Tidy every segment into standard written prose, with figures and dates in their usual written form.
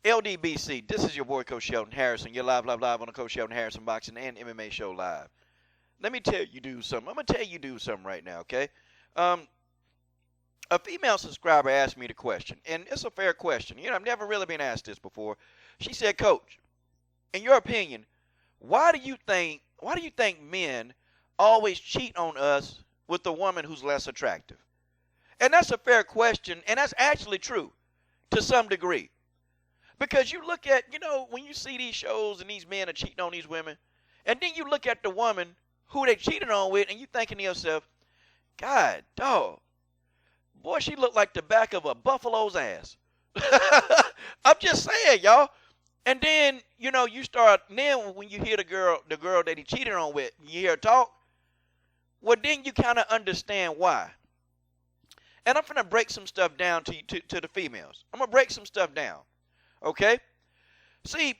LDBC, this is your boy Coach Shelton Harrison. You're live on the Coach Shelton Harrison Boxing and MMA Show Live. Let me tell you do something. I'm going to tell you do something right now, okay? A female subscriber asked me the question, and it's a fair question. You know, I've never really been asked this before. She said, Coach, in your opinion, why do you think men always cheat on us with a woman who's less attractive? And that's a fair question, and that's actually true to some degree. Because you look at, you know, when you see these shows and these men are cheating on these women, and then you look at the woman who they cheated on with, and you thinking to yourself, God, dog, boy, she looked like the back of a buffalo's ass. I'm just saying, y'all. And then, you know, then when you hear the girl that he cheated on with, you hear her talk, well, then you kind of understand why. And I'm going to break some stuff down to the females. I'm going to break some stuff down. Okay? See,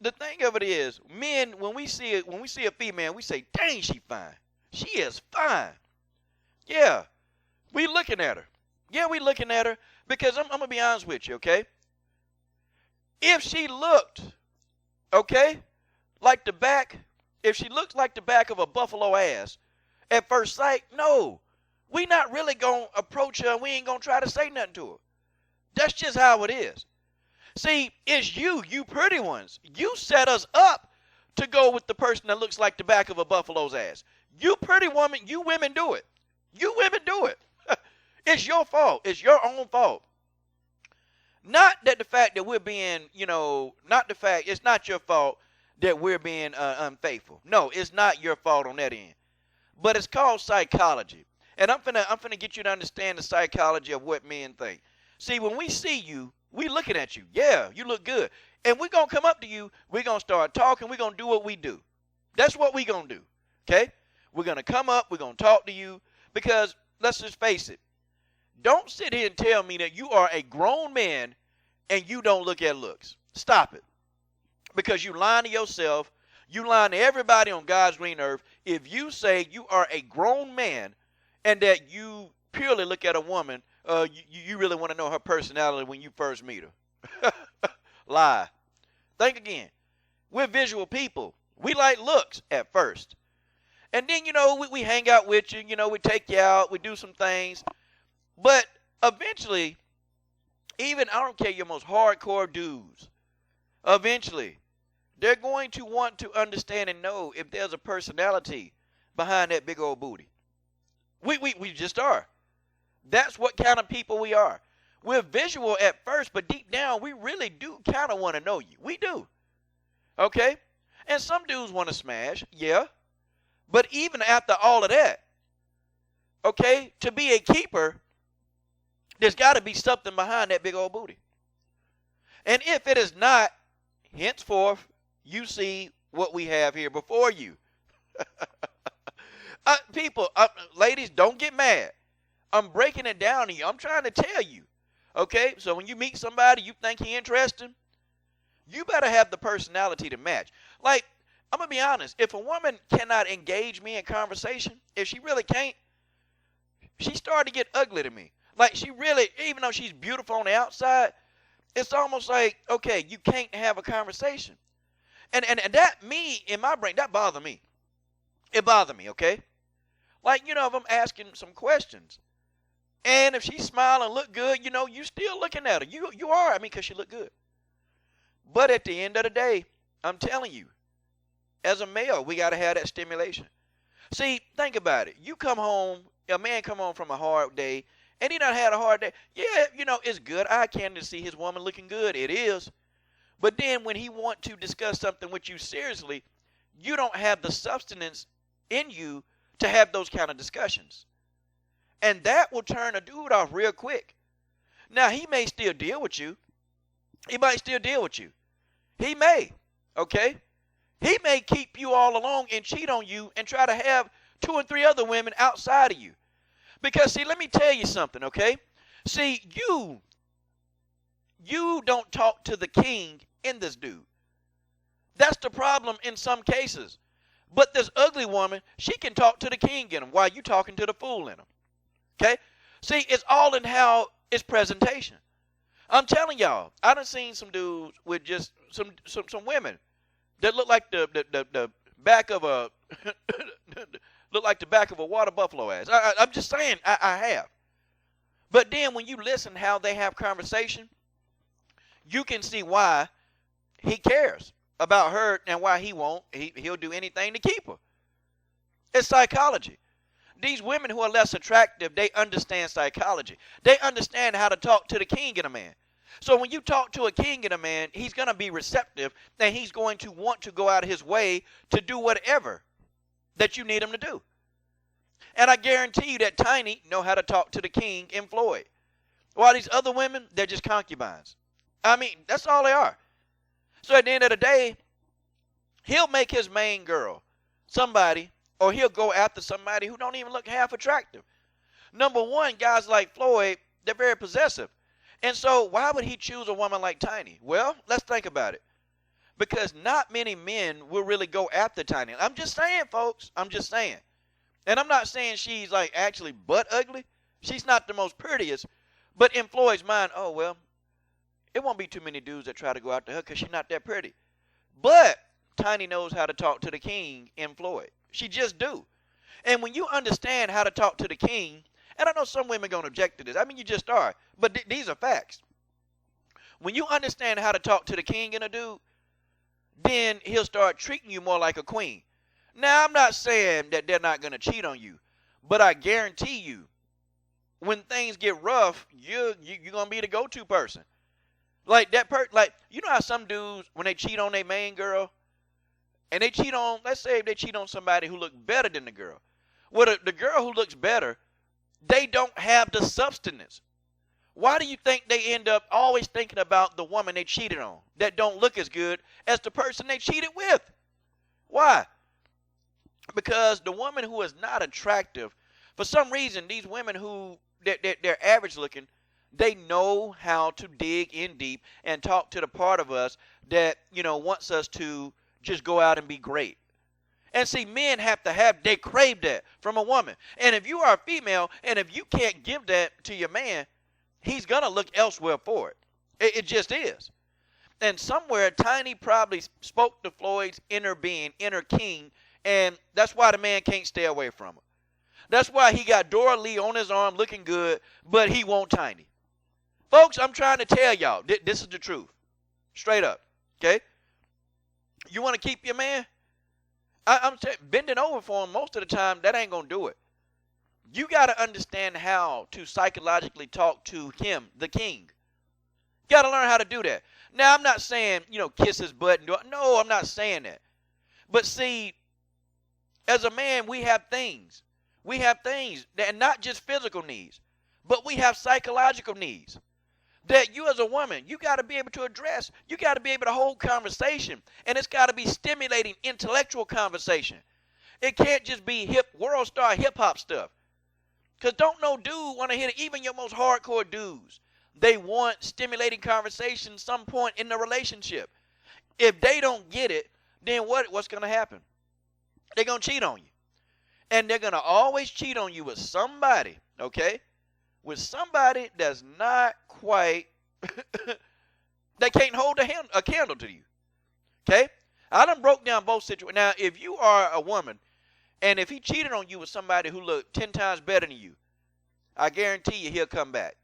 the thing of it is, men, when we see a female, we say, dang, she fine. She is fine. Yeah, we looking at her. Yeah, we looking at her because I'm going to be honest with you, okay? If she looked, okay, if she looked like the back of a buffalo ass at first sight, no, we not really going to approach her and we ain't going to try to say nothing to her. That's just how it is. See, it's you pretty ones. You set us up to go with the person that looks like the back of a buffalo's ass. You pretty woman, you women do it. You women do it. It's your fault. It's your own fault. Not that the fact that we're being, it's not your fault that we're being unfaithful. No, it's not your fault on that end. But it's called psychology. And I'm finna get you to understand the psychology of what men think. See, when we see you, we looking at you. Yeah, you look good. And we're going to come up to you. We're going to start talking. We're going to do what we do. That's what we're going to do. Okay? We're going to come up. We're going to talk to you. Because let's just face it. Don't sit here and tell me that you are a grown man and you don't look at looks. Stop it. Because you lying to yourself. You lying to everybody on God's green earth. If you say you are a grown man and that you purely look at a woman, you really want to know her personality when you first meet her. Lie. Think again. We're visual people. We like looks at first. And then, we hang out with you. We take you out. We do some things. But eventually, even I don't care your most hardcore dudes, eventually, they're going to want to understand and know if there's a personality behind that big old booty. We just are. That's what kind of people we are. We're visual at first, but deep down, we really do kind of want to know you. We do. Okay? And some dudes want to smash, yeah. But even after all of that, okay, to be a keeper, there's got to be something behind that big old booty. And if it is not, henceforth, you see what we have here before you. Ladies, don't get mad. I'm breaking it down to you. I'm trying to tell you. Okay? So when you meet somebody, you think he interesting, you better have the personality to match. Like, I'm going to be honest. If a woman cannot engage me in conversation, if she really can't, she started to get ugly to me. Like, she really, even though she's beautiful on the outside, it's almost like, okay, you can't have a conversation. And that, in my brain, that bothered me. It bothered me, okay? Like, if I'm asking some questions, and if she smile and look good, you still looking at her. You are, because she look good. But at the end of the day, I'm telling you, as a male, we got to have that stimulation. See, think about it. You come home, a man come home from a hard day, and he done had a hard day. Yeah, it's good. I can to see his woman looking good. It is. But then when he want to discuss something with you seriously, you don't have the substance in you to have those kind of discussions. And that will turn a dude off real quick. Now, he may still deal with you. He might still deal with you. He may, okay? He may keep you all along and cheat on you and try to have 2 or 3 other women outside of you. Because, see, let me tell you something, okay? See, you don't talk to the king in this dude. That's the problem in some cases. But this ugly woman, she can talk to the king in him while you talking to the fool in him. Okay? See, it's all in how it's presentation. I'm telling y'all, I done seen some dudes with just some women that look like the back of a look like the back of a water buffalo ass. I'm just saying, I have. But then when you listen how they have conversation, you can see why he cares about her and why he'll do anything to keep her. It's psychology. These women who are less attractive, they understand psychology. They understand how to talk to the king in a man. So when you talk to a king in a man, he's going to be receptive, and he's going to want to go out of his way to do whatever that you need him to do. And I guarantee you that Tiny know how to talk to the king in Floyd. While these other women, they're just concubines. I mean, that's all they are. So at the end of the day, he'll make his main girl somebody, or he'll go after somebody who don't even look half attractive. Number one, guys like Floyd, they're very possessive. And so why would he choose a woman like Tiny? Well, let's think about it. Because not many men will really go after Tiny. I'm just saying, folks. I'm just saying. And I'm not saying she's like actually butt ugly. She's not the most prettiest. But in Floyd's mind, oh, well, it won't be too many dudes that try to go after her because she's not that pretty. But Tiny knows how to talk to the king in Floyd. She just do. And when you understand how to talk to the king, and I know some women are going to object to this. I mean, you just are. But these are facts. When you understand how to talk to the king in a dude, then he'll start treating you more like a queen. Now, I'm not saying that they're not going to cheat on you. But I guarantee you, when things get rough, you're going to be the go-to person. Like that like, you know how some dudes, when they cheat on their main girl, and they cheat on, let's say they cheat on somebody who looks better than the girl. Well, the girl who looks better, they don't have the substance. Why do you think they end up always thinking about the woman they cheated on that don't look as good as the person they cheated with? Why? Because the woman who is not attractive, for some reason, these women who, they're average looking, they know how to dig in deep and talk to the part of us that, wants us to just go out and be great. And see, men they crave that from a woman. And if you are a female, and if you can't give that to your man, he's going to look elsewhere for it. It just is. And somewhere, Tiny probably spoke to Floyd's inner being, inner king, and that's why the man can't stay away from her. That's why he got Dora Lee on his arm looking good, but he won't Tiny. Folks, I'm trying to tell y'all, this is the truth. Straight up, okay? You want to keep your man? I'm bending over for him most of the time, that ain't going to do it. You got to understand how to psychologically talk to him, the king. You got to learn how to do that. Now, I'm not saying, kiss his butt and do it. No, I'm not saying that. But see, as a man, we have things. We have things, and not just physical needs, but we have psychological needs that you as a woman, you got to be able to address. You got to be able to hold conversation, and it's got to be stimulating intellectual conversation. It can't just be world star hip hop stuff. Because don't no dude want to hear it. Even your most hardcore dudes, they want stimulating conversation some point in the relationship. If they don't get it, then what's going to happen? They're going to cheat on you. And they're going to always cheat on you with somebody, okay? With somebody that's not quite, they can't hold a candle to you, okay? I done broke down both situations. Now, if you are a woman, and if he cheated on you with somebody who looked 10 times better than you, I guarantee you he'll come back.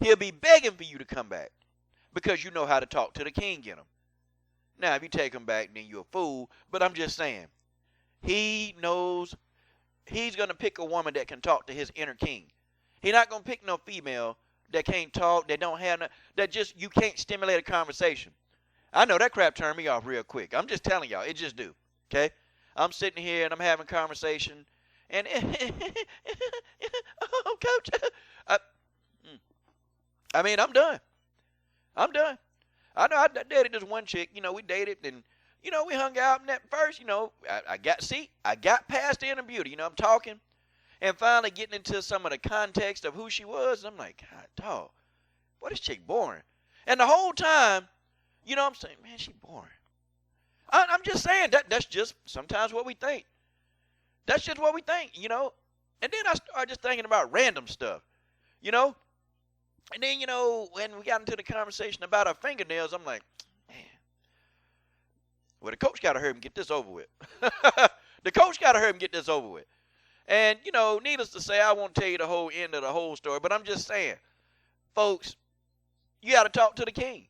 He'll be begging for you to come back because you know how to talk to the king in him. Now, if you take him back, then you're a fool. But I'm just saying, he knows he's going to pick a woman that can talk to his inner king. He's not going to pick no female that can't talk, that don't have, that just, you can't stimulate a conversation. I know that crap turned me off real quick. I'm just telling y'all, it just do, okay? I'm sitting here and I'm having conversation, and, oh, coach, I mean, I'm done. I'm done. I know I dated this one chick, we dated, and, we hung out, and at first, I got past the inner beauty, I'm talking. And finally getting into some of the context of who she was, I'm like, God, dog, boy, this chick boring. And the whole time, I'm saying, man, she boring. I'm just saying, that's just sometimes what we think. That's just what we think, And then I started just thinking about random stuff, And then, you know, when we got into the conversation about our fingernails, I'm like, man, well, the coach got to hurry and get this over with. The coach got to hurry and get this over with. And, you know, needless to say, I won't tell you the whole end of the whole story, but I'm just saying, folks, you got to talk to the king.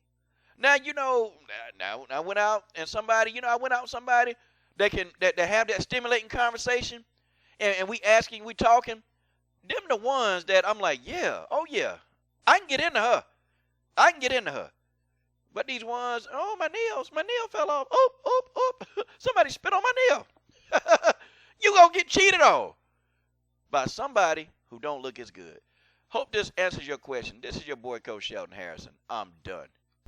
Now, you know, now I went out and somebody, I went out with somebody that have that stimulating conversation, and we asking, we talking, them the ones that I'm like, yeah, oh yeah, I can get into her. I can get into her. But these ones, oh, my nail fell off. Oop, oop, oop. Somebody spit on my nail. You gonna get cheated on by somebody who don't look as good. Hope this answers your question. This is your boy, Coach Sheldon Harrison. I'm done.